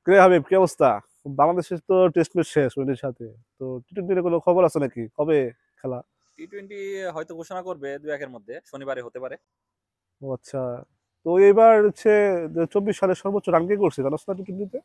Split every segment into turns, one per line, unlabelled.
কে হাবিব, কি অবস্থা? বাংলাদেশের তো টেস্ট ম্যাচ শেষ ওদের সাথে। তো টি-টোয়েন্টির কোনো খবর আছে নাকি? কবে খেলা?
টি-টোয়েন্টি হয়তো ঘোষণা করবে ২-১ এর মধ্যে, শনিবারে হতে পারে।
ও আচ্ছা। তো এবার হচ্ছে 24 সালে সর্বোচ্চ রান কে করছে জানোস না টি-টোয়েন্টিতে?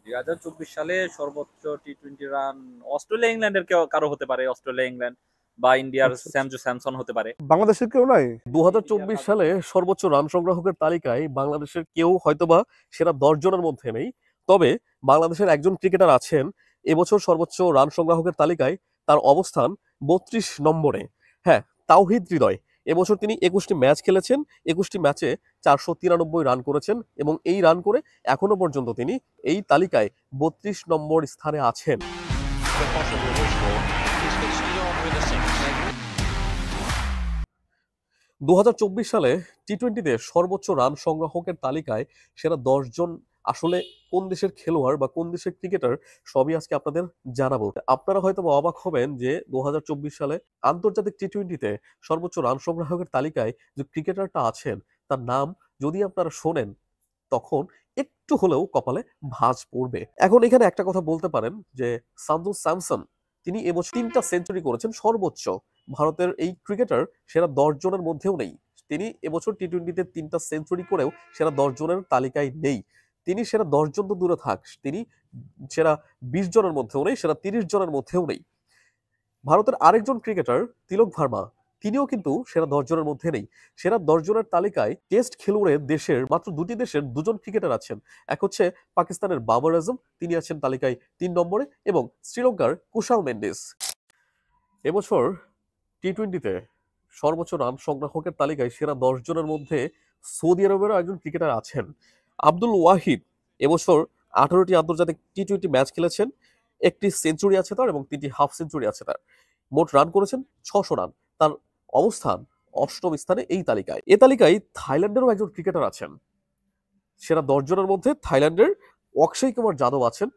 ২০২৪ সালে সর্বোচ্চ টি-টোয়েন্টি রান অস্ট্রেলিয়া ইংল্যান্ডের কেউ কারো হতে পারে, অস্ট্রেলিয়া ইংল্যান্ড বা ইন্ডিয়ার
আচ্ছা আচ্ছা।
স্যামজু স্যামসন হতে পারে।
বাংলাদেশের কেউ নাই?
2024 সালে সর্বোচ্চ রান সংগ্রাহকের তালিকায় বাংলাদেশের কেউ হয়তোবা সেরা 10 জনের মধ্যে নেই। তবে বাংলাদেশের একজন ক্রিকেটার আছেন এবছর সর্বোচ্চ রান সংগ্রাহকের তালিকায়, তার অবস্থান 32 নম্বরে। হ্যাঁ, তাওহিদ হৃদয়। এবছর তিনি 21টি ম্যাচ খেলেছেন, 21টি ম্যাচে 493 রান করেছেন এবং এই রান করে এখনো পর্যন্ত তিনি এই তালিকায় 32 নম্বর স্থানে আছেন। 2024 সালে টি-টোয়েন্টিতে সর্বোচ্চ রান সংগ্রাহকের তালিকায় সেরা 10 জন আসলে কোন দেশের খেলোয়াড় বা কোন দেশের ক্রিকেটার, সবই আজকে আপনাদের জানাবো। আপনারা হয়তো বা অবাক হবেন যে 2024 সালে আন্তর্জাতিক টি-টোয়েন্টিতে সর্বোচ্চ রান সংগ্রাহকের তালিকায় যে ক্রিকেটারটা আছেন তার নাম যদি আপনারা শোনেন তখন একটু হলেও কপালে ভাঁজ পড়বে। এখন এখানে একটা কথা বলতে পারেন যে সানজু স্যামসন তিনি এবছর 3টা সেঞ্চুরি করেছেন সর্বোচ্চ। ভারতের এই ক্রিকেটার সেরা 10 জনের মধ্যেও নেই। তিনি এবছর টি-টোয়েন্টিতে 3টা সেঞ্চুরি করেও সেরা 10 জনের তালিকায় নেই। তিনি সেরা 10 জন তো দূরে থাক, তিনি সেরা 20 জনের মধ্যেও নেই, সেরা 30 জনের মধ্যেও নেই। ভারতের আরেকজন ক্রিকেটার তিলক ভার্মা, তিনিও কিন্তু সেরা 10 জনের মধ্যে নেই। সেরা 10 জনের তালিকায় টেস্ট খেলুড়ে দেশের মাত্র দুটি দেশের দুজন ক্রিকেটার আছেন। এক হচ্ছে পাকিস্তানের বাবর আজম, তিনি আছেন তালিকায় 3 নম্বরে, এবং শ্রীলঙ্কার কুশাল মেন্ডিস। এবছর টি-টোয়েন্টিতে সর্বোচ্চ রান সংগ্রাহকের তালিকায় সেরা 10 জনের মধ্যে সৌদি আরবেরও একজন ক্রিকেটার আছেন, আব্দুল ওয়াহিদ। এবছর 18টি আন্তর্জাতিক টি-টোয়েন্টি ম্যাচ খেলেছেন, একটি সেঞ্চুরি আছে তার এবং 3টি হাফ সেঞ্চুরি আছে তার। মোট রান করেছেন 600 রান। তার অবস্থান 8ম স্থানে এই তালিকায়। এ তালিকায় থাইল্যান্ডেরও একজন ক্রিকেটার আছেন। সেরা 10 জনের মধ্যে থাইল্যান্ডের অক্ষয় কুমার যাদব আছেন।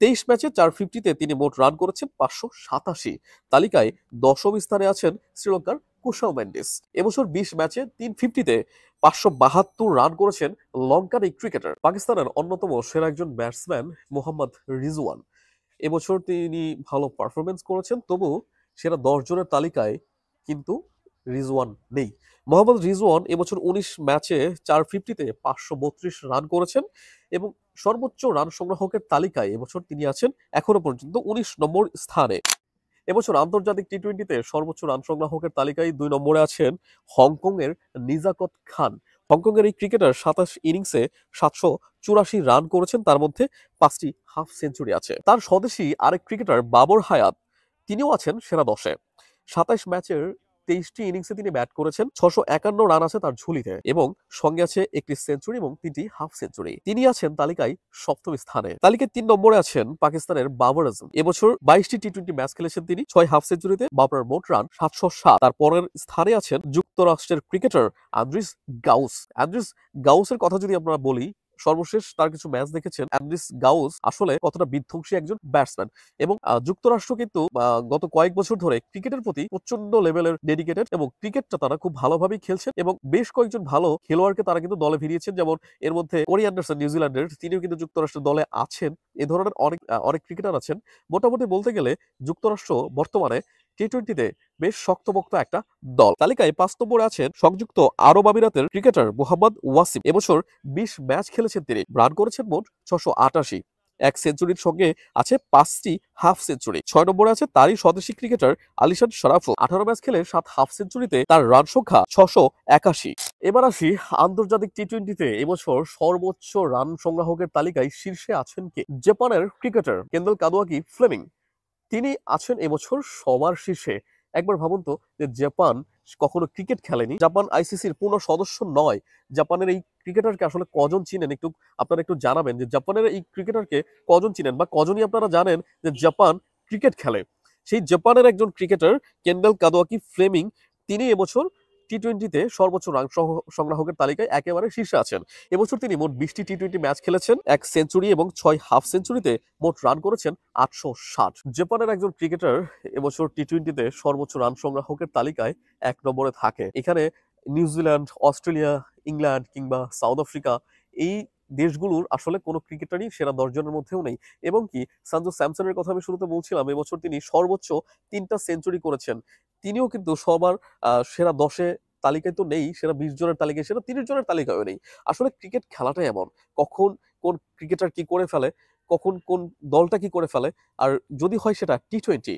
23 ম্যাচে 450-তে তিনি মোট রান করেছেন 587। তালিকায় 10ম স্থানে আছেন শ্রীলঙ্কার কুশাল মেন্ডিস। এবছর 20 ম্যাচে 350-তে 572 রান করেছেন লঙ্কান এই ক্রিকেটার। পাকিস্তানের অন্যতম সেরা একজন ব্যাটসম্যান মোহাম্মদ রিজওয়ান, এবছর তিনি ভালো পারফরমেন্স করেছেন, তবু সেরা 10 জনের তালিকায় কিন্তু রিজওয়ান নেই। মোহাম্মদ রিজওয়ান এবছর 19 ম্যাচে 450-তে 532 রান করেছেন এবং সর্বোচ্চ রান সংগ্রাহকের তালিকায় এবছর তিনি আছেন এখনো পর্যন্ত 19 নম্বর স্থানে। এবছর আন্তর্জাতিক টি-টোয়েন্টিতে সর্বোচ্চ রান সংগ্রাহকের তালিকায় 2 নম্বরে আছেন হংকং এর নিজাকত খান। হংকং এর এই ক্রিকেটার 27 ইনিংসে 784 রান করেছেন, তার মধ্যে 5টি হাফ সেঞ্চুরি আছে। তার স্বদেশী আরেক ক্রিকেটার বাবর হায়াত, তিনিও আছেন সেরা 10-এ। 27 ম্যাচের 23টি ইনিংসে তিনি ব্যাট করেছেন, 651 রান আছে তার ঝুলিতে এবং সঙ্গে আছে একটি সেঞ্চুরি এবং 3টি হাফ সেঞ্চুরি। তিনি আছেন তালিকায় 7ম স্থানে। তালিকায় 3 নম্বরে আছেন পাকিস্তানের বাবর আজম। এবছর 22টি টি-টোয়েন্টি ম্যাচ খেলেছেন তিনি, 6 হাফ সেঞ্চুরিতে। বাবরের মোট রান 707। তার পরের স্থানে আছেন যুক্তরাষ্ট্রের ক্রিকেটার আন্দ্রিস গাউস। আন্দ্রিস গাউসের কথা যদি আমরা বলি, সর্বশেষ তার কিছু ম্যাচ দেখেছেন। আন্দ্রিস গাউস আসলে কতটা বিধ্বংসী একজন ব্যাটসম্যান এবং যুক্তরাষ্ট্র কিন্তু গত কয়েক বছর ধরে ক্রিকেটের প্রতি প্রচন্ড লেভেলের ডেডিকেটেড এবং ক্রিকেটটা তারা খুব ভালোভাবেই খেলছেন এবং বেশ কয়েকজন ভালো খেলোয়াড়কে তারা কিন্তু দলে ভিড়িয়েছেন, যেমন এর মধ্যে কোরি অ্যান্ডারসন নিউজিল্যান্ডের, তিনিও কিন্তু যুক্তরাষ্ট্রের দলে আছেন। এ ধরনের অনেক ক্রিকেটার আছেন। মোটামুটি বলতে গেলে যুক্তরাষ্ট্র বর্তমানে টি-টোয়েন্টিতে বেশ শক্তপোক্ত একটা দল। তালিকায় 5 নম্বরে আছেন সংযুক্ত আরব আমিরাতের ক্রিকেটার মোহাম্মদ ওয়াসিম। এবছর 20 ম্যাচ খেলেছেন তিনি, রান করেছেন মোট 688। এক সেঞ্চুরির সঙ্গে আছে 5টি হাফ সেঞ্চুরি। 6 নম্বরে আছে তারই স্বদেশী ক্রিকেটার আলিশান শরাফুল। 18 ম্যাচ খেলে 7 হাফ সেঞ্চুরিতে তার রান সংখ্যা 681। এবার আসি আন্তর্জাতিক টি-টোয়েন্টিতে এবছর সর্বোচ্চ রান সংগ্রাহকের তালিকায় শীর্ষে আছেন কে? জাপানের ক্রিকেটার কেন্ডেল কাদুয়াকি ফ্লেমিং, তিনি আছেন এবছর সবার শীর্ষে। একবার ভাবুন তো যে জাপান কখনো ক্রিকেট খেলেনি, জাপান আইসিসির পূর্ণ সদস্য নয়। জাপানের এই ক্রিকেটারকে আসলে কজন চিনেন একটু আপনারা একটু জানাবেন যে জাপানের এই ক্রিকেটারকে কজন চিনেন বা কজনই আপনারা জানেন যে জাপান ক্রিকেট খেলে। সেই জাপানের একজন ক্রিকেটার কেন্ডেল কাদুয়াকি ফ্লেমিং, তিনি এবছর টি-টোয়েন্টিতে সর্বোচ্চ রান সংগ্রাহকের তালিকায় একেবারে শীর্ষে আছেন। এবছর তিনি মোট 20টি টি-টোয়েন্টি ম্যাচ খেলেছেন, 1 সেঞ্চুরি এবং 6 হাফ সেঞ্চুরিতে মোট রান করেছেন 860। জাপানের একজন ক্রিকেটার এবছর টি-টোয়েন্টিতে সর্বোচ্চ রান সংগ্রাহকের তালিকায় 1 নম্বরে থাকে। এখানে নিউজিল্যান্ড, অস্ট্রেলিয়া, ইংল্যান্ড কিংবা সাউথ আফ্রিকা এই দেশগুলোর আসলে কোনো ক্রিকেটারই সেরা 10 জনের মধ্যেও নেই। এবং কি সঞ্জু স্যামসনের কথা আমি শুরুতে বলছিলাম, এবছর তিনি সর্বোচ্চ 3টা সেঞ্চুরি করেছেন। তিনিও কিন্তু সবার সেরা 10-এ তালিকায় তো নেই, সেরা 20 জনের তালিকায়, সেরা 30 জনের তালিকায়ও নেই। আসলে ক্রিকেট খেলাটাই এমন, কখন কোন ক্রিকেটার কি করে ফেলে, কখন কোন দলটা কি করে ফেলে, আর যদি হয় সেটা টি-20।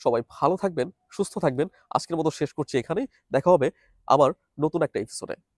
সবাই ভালো থাকবেন, সুস্থ থাকবেন। আজকের মতো শেষ করছি এখানেই। দেখা হবে আবার নতুন একটা এপিসোডে।